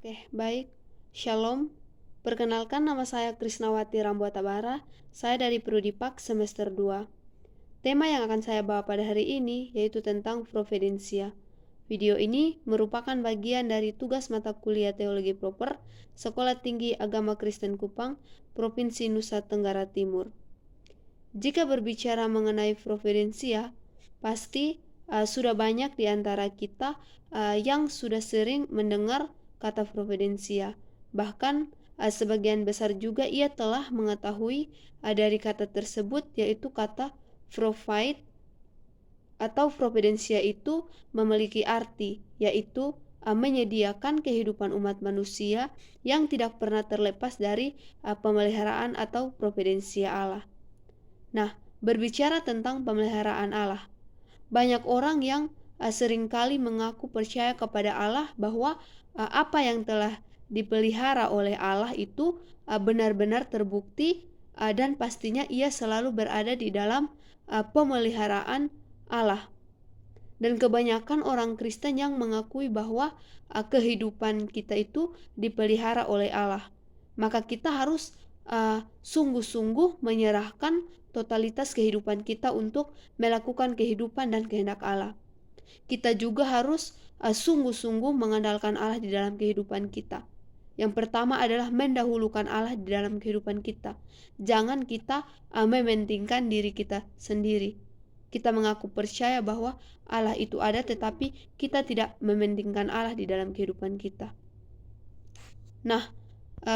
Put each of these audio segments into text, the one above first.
Oke, baik. Shalom. Perkenalkan, nama saya Krisnawati Rambuatabara. Saya dari Prodipak semester 2. Tema yang akan saya bawa pada hari ini yaitu tentang providensia. Video ini merupakan bagian dari tugas mata kuliah Teologi Proper Sekolah Tinggi Agama Kristen Kupang, Provinsi Nusa Tenggara Timur. Jika berbicara mengenai providensia, pasti sudah banyak di antara kita yang sudah sering mendengar kata providensia. Bahkan sebagian besar juga ia telah mengetahui dari kata tersebut, yaitu kata provide atau providensia itu memiliki arti, yaitu menyediakan kehidupan umat manusia yang tidak pernah terlepas dari pemeliharaan atau providensia Allah. Nah, berbicara tentang pemeliharaan Allah, banyak orang yang seringkali mengaku percaya kepada Allah bahwa apa yang telah dipelihara oleh Allah itu benar-benar terbukti dan pastinya ia selalu berada di dalam pemeliharaan Allah. Dan kebanyakan orang Kristen yang mengakui bahwa kehidupan kita itu dipelihara oleh Allah. Maka kita harus sungguh-sungguh menyerahkan totalitas kehidupan kita untuk melakukan kehidupan dan kehendak Allah. Kita juga harus sungguh-sungguh mengandalkan Allah di dalam kehidupan kita. Yang pertama adalah mendahulukan Allah di dalam kehidupan kita. Jangan kita mementingkan diri kita sendiri. Kita mengaku percaya bahwa Allah itu ada, tetapi kita tidak mementingkan Allah di dalam kehidupan kita. Nah,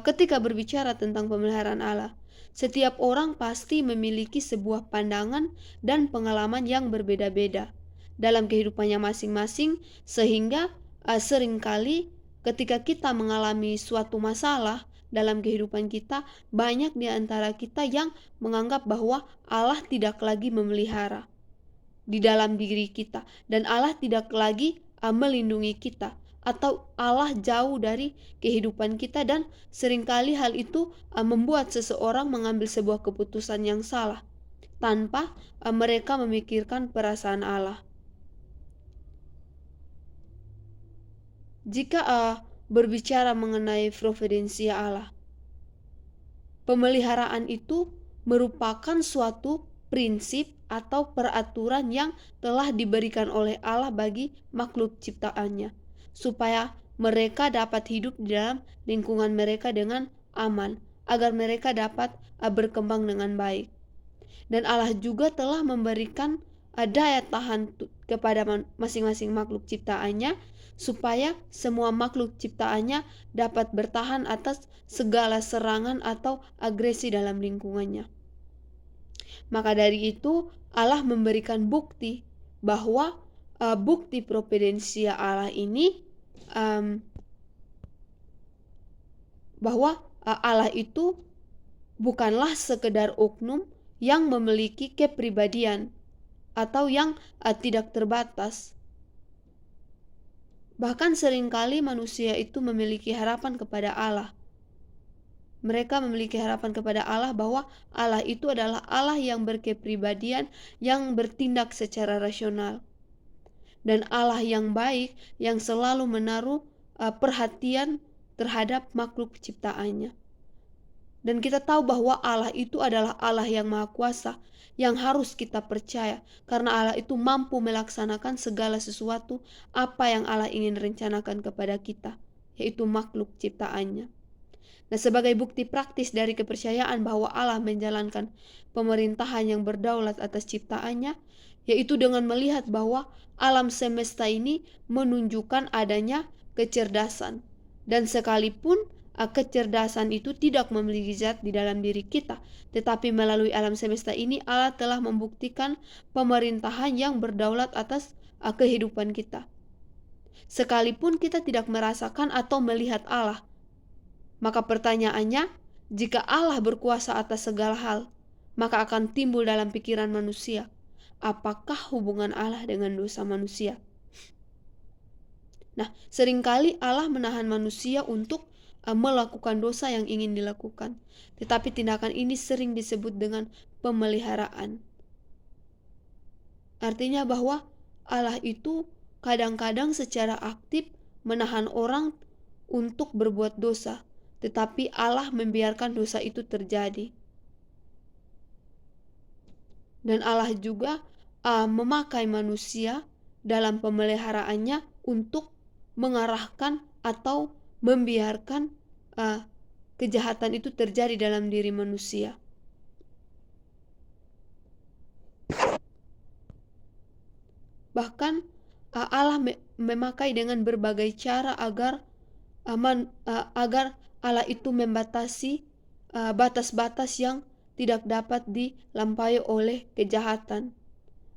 ketika berbicara tentang pemeliharaan Allah, setiap orang pasti memiliki sebuah pandangan dan pengalaman yang berbeda-beda dalam kehidupannya masing-masing, sehingga seringkali ketika kita mengalami suatu masalah dalam kehidupan kita, banyak di antara kita yang menganggap bahwa Allah tidak lagi memelihara di dalam diri kita, dan Allah tidak lagi melindungi kita, atau Allah jauh dari kehidupan kita, dan seringkali hal itu membuat seseorang mengambil sebuah keputusan yang salah tanpa mereka memikirkan perasaan Allah. Jika berbicara mengenai providensia Allah, pemeliharaan itu merupakan suatu prinsip atau peraturan yang telah diberikan oleh Allah bagi makhluk ciptaannya, supaya mereka dapat hidup di dalam lingkungan mereka dengan aman, agar mereka dapat berkembang dengan baik. Dan Allah juga telah memberikan daya tahan kepada masing-masing makhluk ciptaannya, supaya semua makhluk ciptaannya dapat bertahan atas segala serangan atau agresi dalam lingkungannya. Maka dari itu Allah memberikan bukti bahwa bukti providensia Allah ini bahwa Allah itu bukanlah sekedar oknum yang memiliki kepribadian atau yang tidak terbatas. Bahkan seringkali manusia itu memiliki harapan kepada Allah. Mereka memiliki harapan kepada Allah bahwa Allah itu adalah Allah yang berkepribadian, yang bertindak secara rasional, dan Allah yang baik, yang selalu menaruh perhatian terhadap makhluk ciptaannya. Dan kita tahu bahwa Allah itu adalah Allah yang Maha Kuasa, yang harus kita percaya, karena Allah itu mampu melaksanakan segala sesuatu apa yang Allah ingin rencanakan kepada kita, yaitu makhluk ciptaannya. Nah, sebagai bukti praktis dari kepercayaan bahwa Allah menjalankan pemerintahan yang berdaulat atas ciptaannya, yaitu dengan melihat bahwa alam semesta ini menunjukkan adanya kecerdasan. Dan sekalipun kecerdasan itu tidak memiliki zat di dalam diri kita, tetapi melalui alam semesta ini Allah telah membuktikan pemerintahan yang berdaulat atas kehidupan kita. Sekalipun kita tidak merasakan atau melihat Allah, maka pertanyaannya, jika Allah berkuasa atas segala hal, maka akan timbul dalam pikiran manusia, apakah hubungan Allah dengan dosa manusia? Nah, seringkali Allah menahan manusia untuk melakukan dosa yang ingin dilakukan, tetapi tindakan ini sering disebut dengan pemeliharaan. Artinya bahwa Allah itu kadang-kadang secara aktif menahan orang untuk berbuat dosa, tetapi Allah membiarkan dosa itu terjadi. Dan Allah juga memakai manusia dalam pemeliharaannya untuk mengarahkan atau membiarkan kejahatan itu terjadi dalam diri manusia. Bahkan Allah memakai dengan berbagai cara agar Allah itu membatasi batas-batas yang tidak dapat dilampaui oleh kejahatan,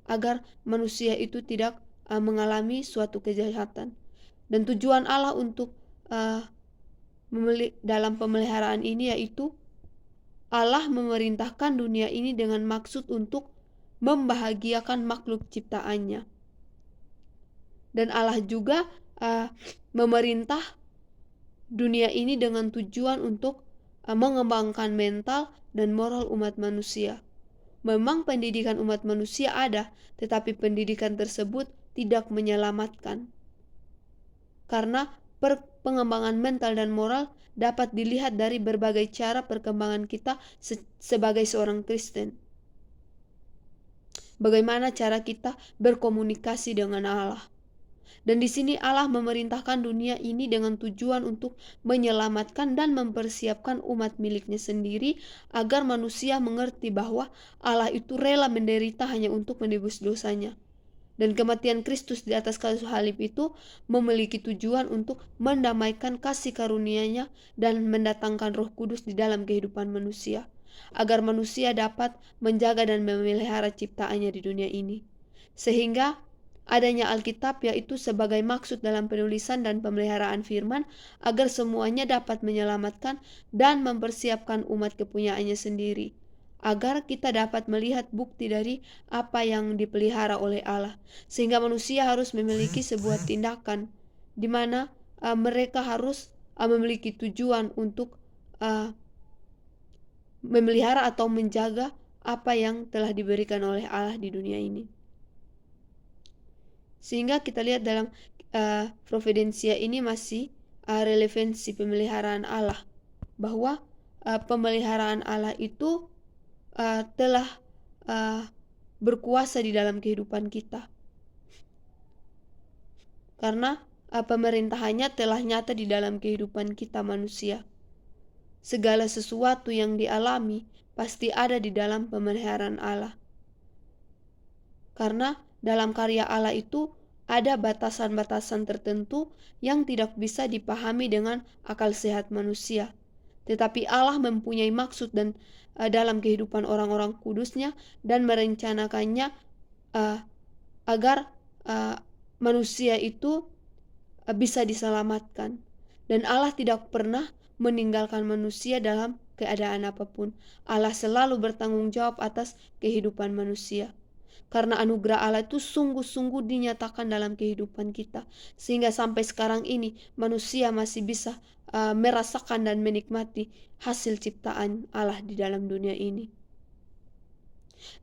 agar manusia itu tidak mengalami suatu kejahatan. Dan tujuan Allah untuk dalam pemeliharaan ini yaitu Allah memerintahkan dunia ini dengan maksud untuk membahagiakan makhluk ciptaannya. Dan Allah juga memerintah dunia ini dengan tujuan untuk mengembangkan mental dan moral umat manusia. Memang pendidikan umat manusia ada, tetapi pendidikan tersebut tidak menyelamatkan. Karena pengembangan mental dan moral dapat dilihat dari berbagai cara perkembangan kita sebagai seorang Kristen. Bagaimana cara kita berkomunikasi dengan Allah. Dan di sini Allah memerintahkan dunia ini dengan tujuan untuk menyelamatkan dan mempersiapkan umat miliknya sendiri agar manusia mengerti bahwa Allah itu rela menderita hanya untuk menebus dosanya. Dan kematian Kristus di atas kayu salib itu memiliki tujuan untuk mendamaikan kasih karunia-Nya dan mendatangkan Roh Kudus di dalam kehidupan manusia, agar manusia dapat menjaga dan memelihara ciptaannya di dunia ini. Sehingga adanya Alkitab yaitu sebagai maksud dalam penulisan dan pemeliharaan firman agar semuanya dapat menyelamatkan dan mempersiapkan umat kepunyaannya sendiri, agar kita dapat melihat bukti dari apa yang dipelihara oleh Allah. Sehingga manusia harus memiliki sebuah tindakan di mana mereka harus memiliki tujuan untuk memelihara atau menjaga apa yang telah diberikan oleh Allah di dunia ini. Sehingga kita lihat dalam providensia ini masih relevansi pemeliharaan Allah, bahwa pemeliharaan Allah itu telah berkuasa di dalam kehidupan kita, karena pemerintahannya telah nyata di dalam kehidupan kita manusia. Segala sesuatu yang dialami pasti ada di dalam pemeliharaan Allah, karena dalam karya Allah itu ada batasan-batasan tertentu yang tidak bisa dipahami dengan akal sehat manusia. Tetapi Allah mempunyai maksud dan dalam kehidupan orang-orang kudusnya dan merencanakannya agar manusia itu bisa diselamatkan. Dan Allah tidak pernah meninggalkan manusia dalam keadaan apapun. Allah selalu bertanggung jawab atas kehidupan manusia. Karena anugerah Allah itu sungguh-sungguh dinyatakan dalam kehidupan kita, sehingga sampai sekarang ini manusia masih bisa merasakan dan menikmati hasil ciptaan Allah di dalam dunia ini.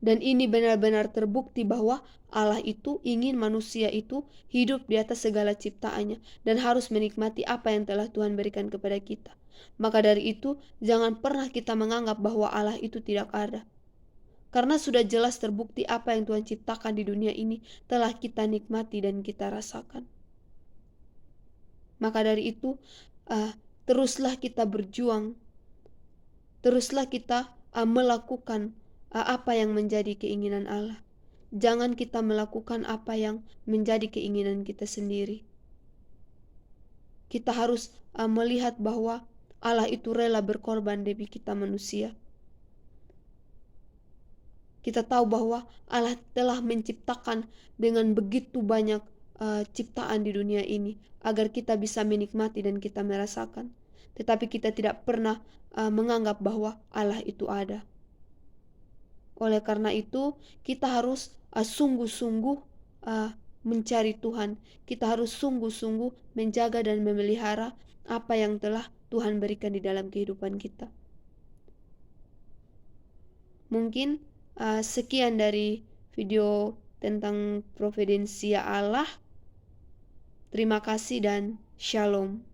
Dan ini benar-benar terbukti bahwa Allah itu ingin manusia itu hidup di atas segala ciptaannya dan harus menikmati apa yang telah Tuhan berikan kepada kita. Maka dari itu jangan pernah kita menganggap bahwa Allah itu tidak ada. Karena sudah jelas terbukti apa yang Tuhan ciptakan di dunia ini telah kita nikmati dan kita rasakan. Maka dari itu, teruslah kita berjuang. Teruslah kita melakukan apa yang menjadi keinginan Allah. Jangan kita melakukan apa yang menjadi keinginan kita sendiri. Kita harus melihat bahwa Allah itu rela berkorban demi kita manusia. Kita tahu bahwa Allah telah menciptakan dengan begitu banyak ciptaan di dunia ini agar kita bisa menikmati dan kita merasakan. Tetapi kita tidak pernah menganggap bahwa Allah itu ada. Oleh karena itu, kita harus sungguh-sungguh mencari Tuhan. Kita harus sungguh-sungguh menjaga dan memelihara apa yang telah Tuhan berikan di dalam kehidupan kita. Mungkin sekian dari video tentang providensia Allah. Terima kasih dan shalom.